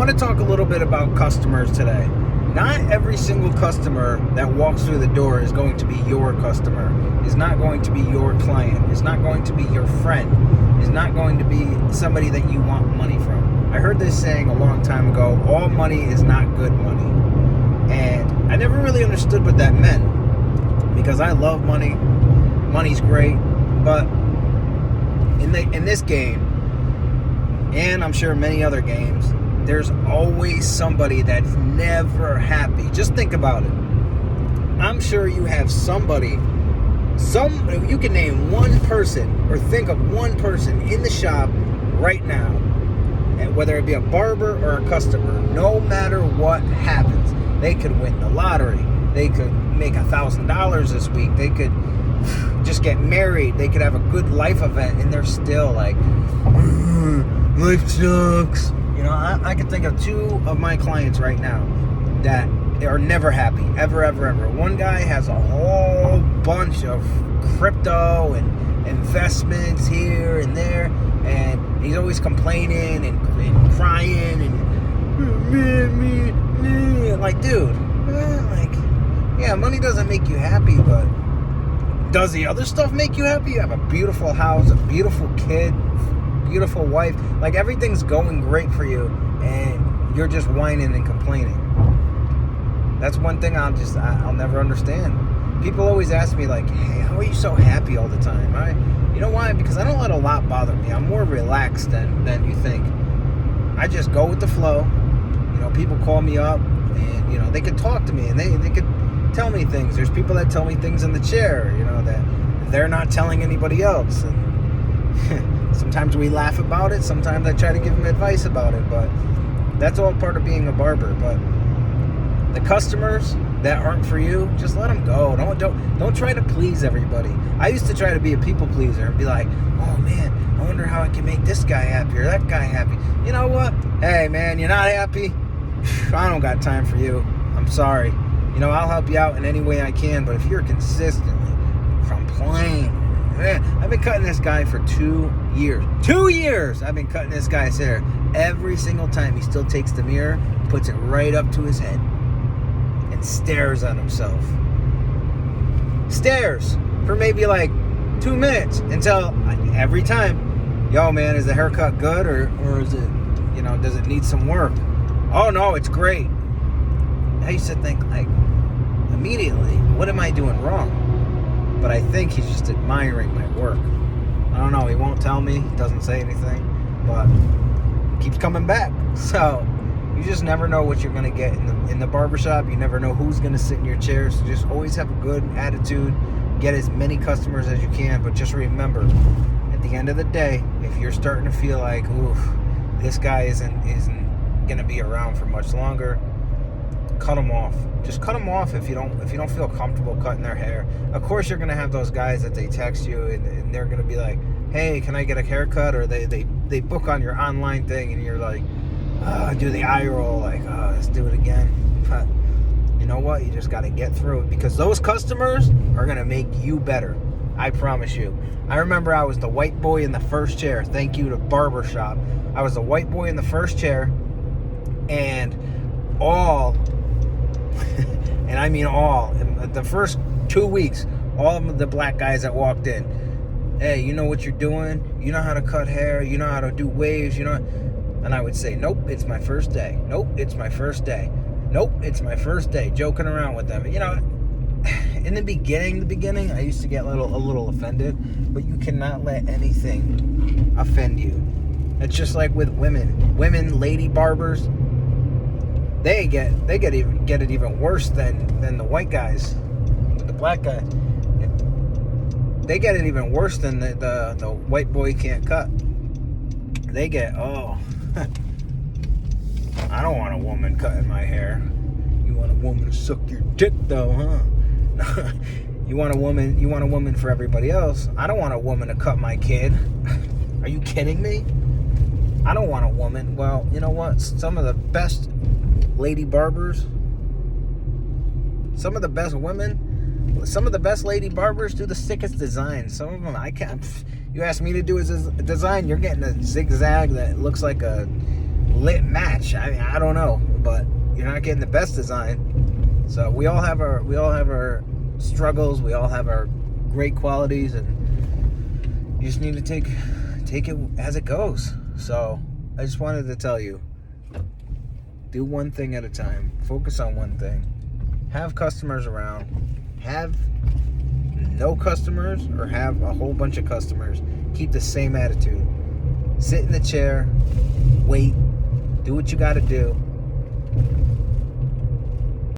want to talk a little bit about customers today. Not every single customer that walks through the door is going to be your customer, is not going to be your client, is not going to be your friend, is not going to be somebody that you want money from. I heard this saying a long time ago, all money is not good money. And I never really understood what that meant, because I love money. Money's great, but in this game, and I'm sure many other games, there's always somebody that's never happy. Just think about it. I'm sure you have somebody, you can name one person or think of one person in the shop right now, and whether it be a barber or a customer, no matter what happens, they could win the lottery, they could make $1,000 this week, they could just get married, they could have a good life event, and they're still like, life sucks. You know, I can think of two of my clients right now that are never happy, ever. One guy has a whole bunch of crypto and investments here and there, and he's always complaining and crying and like, dude, yeah, money doesn't make you happy, but does the other stuff make you happy? You have a beautiful house, a beautiful kid, beautiful wife, like everything's going great for you, and you're just whining and complaining. That's one thing I'll never understand. People always ask me like, hey, how are you so happy all the time? You know why? Because I don't let a lot bother me. I'm more relaxed than you think. I just go with the flow. You know, people call me up and, you know, they could talk to me and they could tell me things. There's people that tell me things in the chair, you know, that they're not telling anybody else. And sometimes we laugh about it. Sometimes I try to give them advice about it. But that's all part of being a barber. But the customers that aren't for you, just let them go. Don't try to please everybody. I used to try to be a people pleaser and be like, oh man, I wonder how I can make this guy happy or that guy happy. You know what? Hey man, you're not happy? I don't got time for you. I'm sorry. You know, I'll help you out in any way I can, but if you're consistently complaining, man, I've been cutting this guy for 2 years. 2 years I've been cutting this guy's hair. Every single time he still takes the mirror, puts it right up to his head, and stares at himself. Stares for maybe like 2 minutes until every time, yo man, is the haircut good or is it, you know, does it need some work? Oh no, it's great. I used to think like immediately, what am I doing wrong? But I think he's just admiring my work. I don't know, he won't tell me, he doesn't say anything, but he keeps coming back. So you just never know what you're going to get in the barbershop. You never know who's going to sit in your chair. So just always have a good attitude. Get as many customers as you can. But just remember, at the end of the day, if you're starting to feel like, oof, this guy isn't going to be around for much longer, cut them off. Just cut them off if you don't feel comfortable cutting their hair. Of course, you're going to have those guys that they text you and they're going to be like, hey, can I get a haircut? Or they book on your online thing and you're like, do the eye roll, like, let's do it again. But you know what? You just got to get through it, because those customers are going to make you better. I promise you. I remember I was the white boy in the first chair. Thank you to Barbershop. I was the white boy in the first chair, and and I mean all, in the first 2 weeks, all of the black guys that walked in, hey, you know what you're doing? You know how to cut hair? You know how to do waves? You know? And I would say, nope, it's my first day. Nope, it's my first day. Nope, it's my first day. Joking around with them. You know, in the beginning, I used to get a little offended, but you cannot let anything offend you. It's just like with women. Women, lady barbers, they get it even worse than the white guys, the black guy. They get it even worse than the white boy can't cut. They get, I don't want a woman cutting my hair. You want a woman to suck your dick though, huh? You want a woman for everybody else. I don't want a woman to cut my kid. Are you kidding me? I don't want a woman. Well, you know what? Some of the best lady barbers, some of the best women, some of the best lady barbers do the sickest designs. Some of them I can't. You ask me to do a design, you're getting a zigzag that looks like a lit match. I don't know, but you're not getting the best design. So we all have our struggles. We all have our great qualities, and you just need to take it as it goes. So I just wanted to tell you, do one thing at a time. Focus on one thing. Have customers around. Have no customers or have a whole bunch of customers. Keep the same attitude. Sit in the chair. Wait. Do what you got to do.